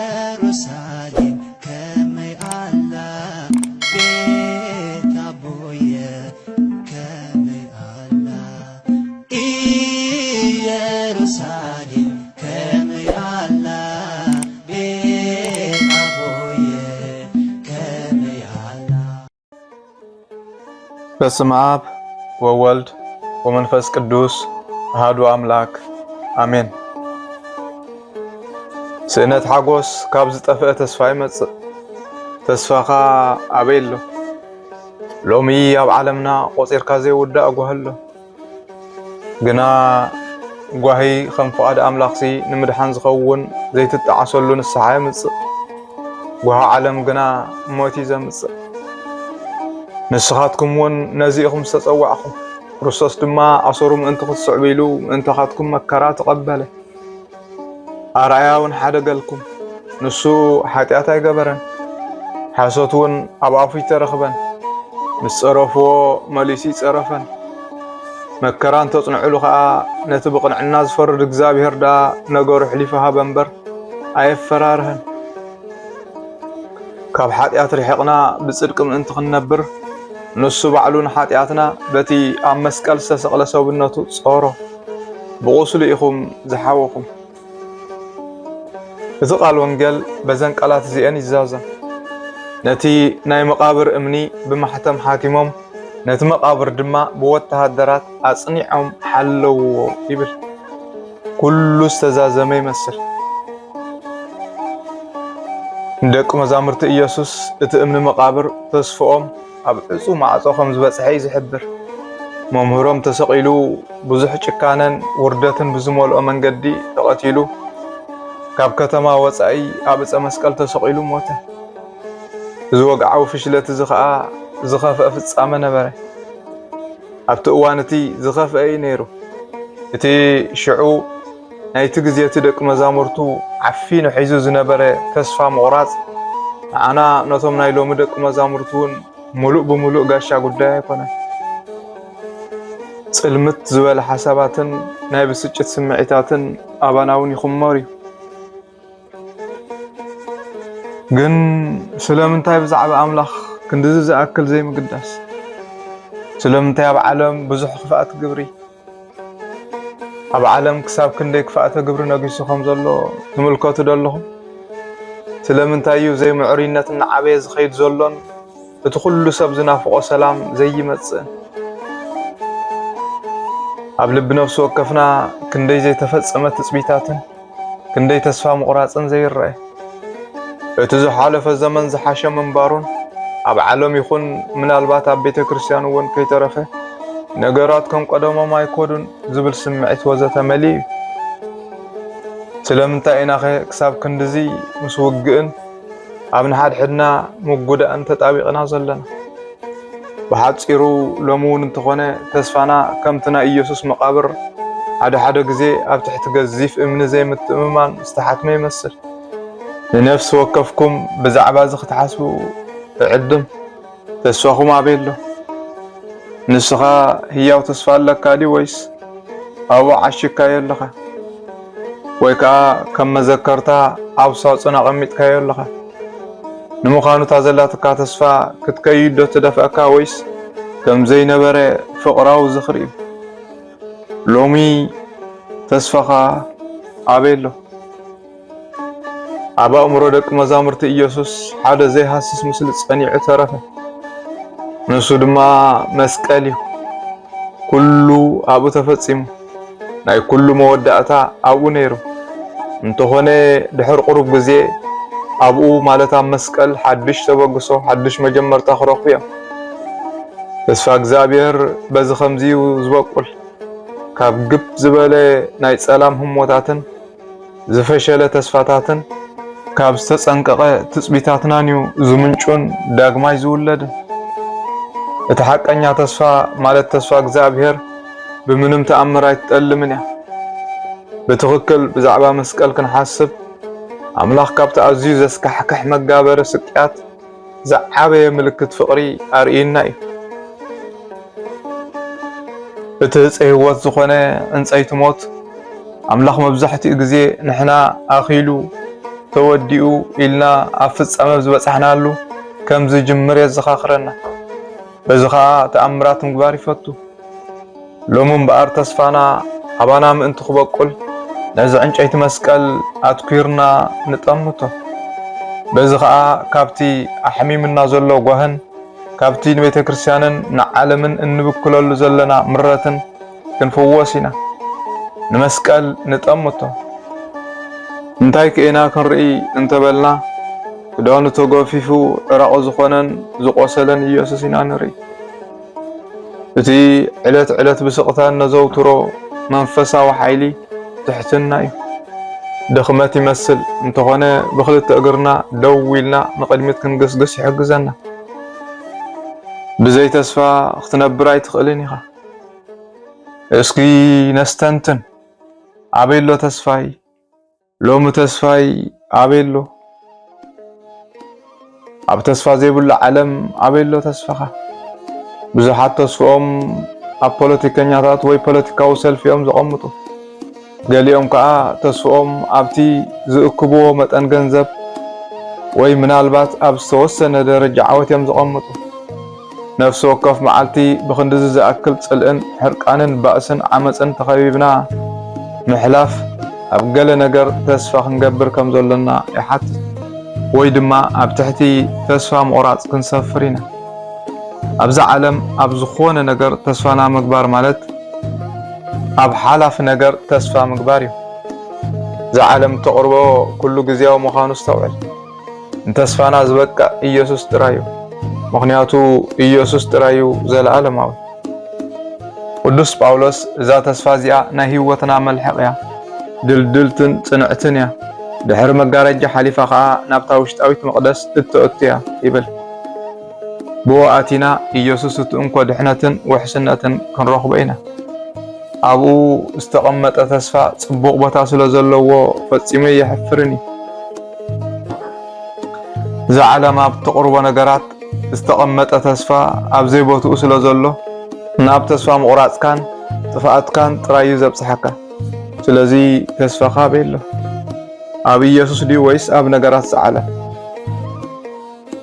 ኢየሩሳሌም ከመይ አላ ቤት አቦየ ከመይ አላ ኢየሩሳሌም ከመይ አላ ቤት አቦየ ከመይ አላ። በስመ አብ ወወልድ ወመንፈስ ቅዱስ አሐዱ አምላክ አሜን። ስእነት ሓጎስ ካብ ዝጠፍአ ተስፋ ይመጽእ ተስፋኻ ኣበይ ኣሎ? ሎሚ ኣብ ዓለምና ቆፂርካ ዘይውዳእ ጓሂ ኣሎ። ግና ጓሂ ከም ፍቓድ ኣምላኽሲ ንምድሓን ዝኸውን ዘይትጠዓሰሉ ንስሓ ይምጽእ። ጓሂ ዓለም ግና ሞት እዩ ዘምጽእ። ንስኻትኩም እውን ነዚኢኹም ዝተጸዋዕኹም ክርስቶስ ድማ ኣሰሩ ምእንቲ ክትስዕቡ ኢሉ ምእንታኻትኩም መከራ ተቐበለ። ኣርኣያ እውን ሓደገልኩም ንሱ ሓጢኣት ኣይገበረን፣ ሓሶት እውን ኣብ ኣፉ ይተረኽበን፣ ምስ ፀረፍዎ መሊሱ ይፀረፈን። መከራ እንተፅንዕሉ ከዓ ነቲ ብቕንዕና ዝፈርድ እግዚኣብሔር ዳ ነገሩ ሕሊፉ ሃበ እምበር ኣየፈራርህን። ካብ ሓጢኣት ርሒቕና ብፅድቂ ምእንቲ ክንነብር ንሱ ባዕሉ ንሓጢኣትና በቲ ኣብ መስቀል ዝተሰቕለ ሰውነቱ ጾሮ ብቑስሉ ኢኹም ዝሓወኹም። እቲ ቃል ወንጌል በዘን ቃላት እዚአን ይዛዘም። ነቲ ናይ መቃብር እምኒ ብማሕተም ሓቲሞም ነቲ መቃብር ድማ ብወተሃደራት ኣጽኒዖም ሓለውዎ ይብል። ኩሉ ዝተዛዘመ ይመስል። ደቂ መዛሙርቲ ኢየሱስ እቲ እምኒ መቃብር ተስፍኦም ኣብ ዕፁ ማዕጾ ከም ዝበጽሐ እዩ ዝሕብር። መምህሮም ተሰቂሉ ብዙሕ ጭካነን ውርደትን ብዝመልኦ መንገዲ ተቐቲሉ ካብ ከተማ ወፃኢ ኣብ ዕፀ መስቀል ተሰቂሉ ሞተ። እዚ ወግዓዊ ፍሽለት እዚ ከዓ ዝኸፍአ ፍጻመ ነበረ። ኣብቲ እዋን እቲ ዝኸፍአ እዩ ነይሩ። እቲ ሽዑ ናይቲ ግዜ እቲ ደቂ መዛሙርቱ ዓፊኑ ሒዙ ዝነበረ ተስፋ ምቑራፅ ንዓና ነቶም ናይ ሎሚ ደቂ መዛሙርቱ እውን ሙሉእ ብሙሉእ ጋሻ ጉዳይ ኣይኮነን። ጽልምት ዝበለ ሓሳባትን ናይ ብስጭት ስምዒታትን ኣባና እውን ይኽመር እዩ። ግን ስለምንታይ ብዛዕባ ኣምላኽ ክንድዚ ዝኣክል ዘይምግዳስ? ስለምንታይ ኣብ ዓለም ብዙሕ ክፍኣት ግብሪ? ኣብ ዓለም ክሳብ ክንደይ ክፍኣተ ግብሪ ነጊሱ ከም ዘሎ ትምልከቱ ደለኹም? ስለምንታይ እዩ ዘይምዕሩይነት እናዓበየ ዝኸይድ ዘሎን እቲ ኩሉ ሰብ ዝናፍቆ ሰላም ዘይመጽእን? ኣብ ልቢ ነፍሲ ወከፍና ክንደይ ዘይተፈጸመ ትጽቢታትን ክንደይ ተስፋ ምቑራፅን ዘይረአየ። እቲ ዝሓለፈ ዘመን ዝሓሸ ምንባሩን ኣብ ዓለም ይኹን ምናልባት ኣብ ቤተ ክርስቲያን እውን ከይተረፈ ነገራት ከም ቀደሞም ኣይኮዱን ዝብል ስምዒት ወዘተ መሊኡ እዩ። ስለምንታይ ኢና ኸ ክሳብ ክንድዚ ምስ ውግእን ኣብ ንሓድሕድና ምጉዳእን ተጣቢቕና ዘለና? ብሓፂሩ ሎሚ እውን እንተኾነ ተስፋና ከምቲ ናይ ኢየሱስ መቃብር ሓደ ሓደ ግዜ ኣብ ትሕቲ ገዚፍ እምኒ ዘይምትእምማን ዝተሓትመ ይመስል። ንነፍሲ ወከፍኩም ብዛዕባ እዚ ክትሓስቡ እዕድም። ተስፋኹም ኣበይ ኣሎ? ንስኻ ህያው ተስፋ ኣለካ ዲ ወይስ ኣብኡ ዓሽካዮ ኣለኻ? ወይ ከዓ ከም መዘከርታ ኣብ ሳጹን ኣቐሚጥካዮ ኣለኻ? ንምዃኑ እታ ዘላትካ ተስፋ ክትከይድ ዶ ትደፍአካ ወይስ ከም ዘይነበረ ፍቕራዊ ዝኽሪ እዩ? ሎሚ ተስፋኻ ኣበይ ኣሎ? ኣብ ኣእምሮ ደቂ መዛሙርቲ ኢየሱስ ሓደ ዘይሃስስ ምስሊ ጸኒዑ ተረፈ። ንሱ ድማ መስቀል እዩ። ኩሉ ኣብኡ ተፈጺሙ። ናይ ኩሉ መወዳእታ ኣብኡ ነይሩ። እንተኾነ ድሕሪ ቁሩብ ግዜ ኣብኡ ማለት ኣብ መስቀል ሓድሽ ተበግሶ ሓድሽ መጀመርታ ክረኽቡ እዮም። ተስፋ እግዚኣብሔር በዚ ከምዚ ዝበቁል ካብ ግብ ዝበለ ናይ ጸላም ህሞታትን ዝፈሸለ ተስፋታትን ካብ ዝተጸንቀቐ ትጽቢታትናን እዩ ዝምንጩን ዳግማይ ዝውለድን። እቲ ሓቀኛ ተስፋ ማለት ተስፋ እግዚኣብሔር ብምንም ተኣምር ኣይትጠልምን እያ። ብትኽክል ብዛዕባ መስቀል ክንሓስብ ኣምላኽ ካብቲ ኣዝዩ ዘስካሕክሕ መጋበረ ስቅያት ዝዓበየ ምልክት ፍቕሪ ኣርኢና እዩ። እቲ ህፀይ ህይወት ዝኾነ ዕንፀይቲ ሞት أملاخ مبزحتي جزء نحنا أخيلو توديو إلنا أفز أمز بس إحنا له كم زي جمر يزخاخرنا بزخاء تأمرات مقباري فتو لو من بقار تصفانا حبانا من انتخبا قل نزع انش ايت مسكال اتكيرنا نطمتو بزخاء كابتي أحمي من نازلو قوهن كابتي نبيت كريستيانن نعلمن انبكلو زلنا مرة كنفواسينا نمسكال نطمتو انتاي كينا كنرئي انتبلنا كدانو توقفيفو راقو زخونن زقوسلن يوسسينا نرئي اتي علت بسقطان نزوترو منفسا وحيلي تحتنا دخمات يمثل انتخونا بخلت تقرنا دويلنا نقدمت كنقصقص يحقزنا بزي تسفى اختنبراي تخلينيها اسكي نستنتن عبيلو تسفاي لوم تسفاي عبيلو عب تسفى زي بل عالم عبيلو تسفخه بزحات تسفهم اب بوليتيكانيات وي بوليتيكاو سيلف يوم زقمطو قاليهم كا تسفهم ابتي زكبو متن غنزب وي منالبات اب توسنه درجه عوت يوم زقمطو نفس وقف معلتي بخندز زاكل صلئن حرقانن باسن عمصن تخيبنا محلاف اب قال نجر تسفخ نقبر كم زلنا يحت وي دما اب تحتي تسفا مقراص كنسفرينا أبز عالم أبز خون نجر تسفانا مقبار مالت أب حالف نجر تسفا مقباريو ذا عالم تقربو كل جزيا ومخانو استوعل تسفانا زبكا إيسوس ترايو مخنياتو إيسوس ترايو ذا العالم أوي قدوس باولوس ذا تسفازيا نهيوتنا ملحقيا دلتن صنعتنيا دحر مقارجة حليفة خا نابتاوشت أويت مقدس التؤتيا يبل بواتنا يسوس تنكو دحنتن وحسنتن كنرخب اينا ابو استقمت تسفا صبوق بتا سلازلو فصيمه يحفرني ذا علامه بتقرب نغرات استقمت تسفا اب زي بوتو سلازلو ناب تسفا مقراص كان طفات كان طراي زبصحكا سلازي تسفا خابيلو اب يسوس دي ويس اب نغرات سعاله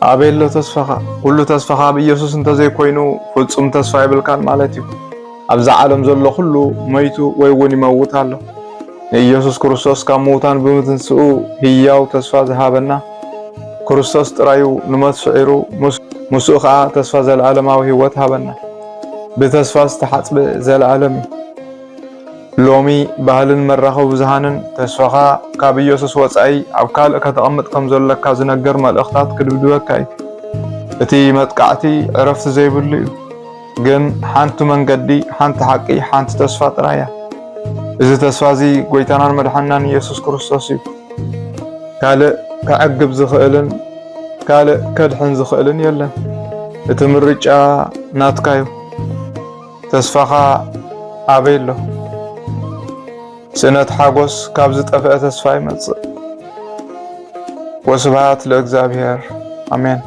أبيلو تسفخا كل تسفخا بيسوس انت زي كوينو فصم تسفا يبلكان مالتي أبزع عالم زلو كله ميتو ويوني موتالو يسوس كريستوس كموتان بمتنسو هياو تسفا ذهابنا كريستوس ترايو نمت شعيرو مسوخا تسفا زي العالم او هيوت هابنا بتسفا استحاطب زي العالمي لومي بهالن مرخو بزهانن تسفخا كاب يسوس وصاي اب كالك تقمط كم زلك كازنجر مالختات كدبدوكاي اتي متقعتي عرفت زي بلو جن حانت منقدي حانت حقي حانت تسفا طرايا اذا تسفازي غويتانان مدحنان يسوس كريستوس كال كعقب زخيلن كال كدحن زخيلن يلن اتمرجا ناتكايو تسفخا ابيلو سنة حاجوس كابز طفئة تسفاي مص وسبحات لإግዚአብሔር آمين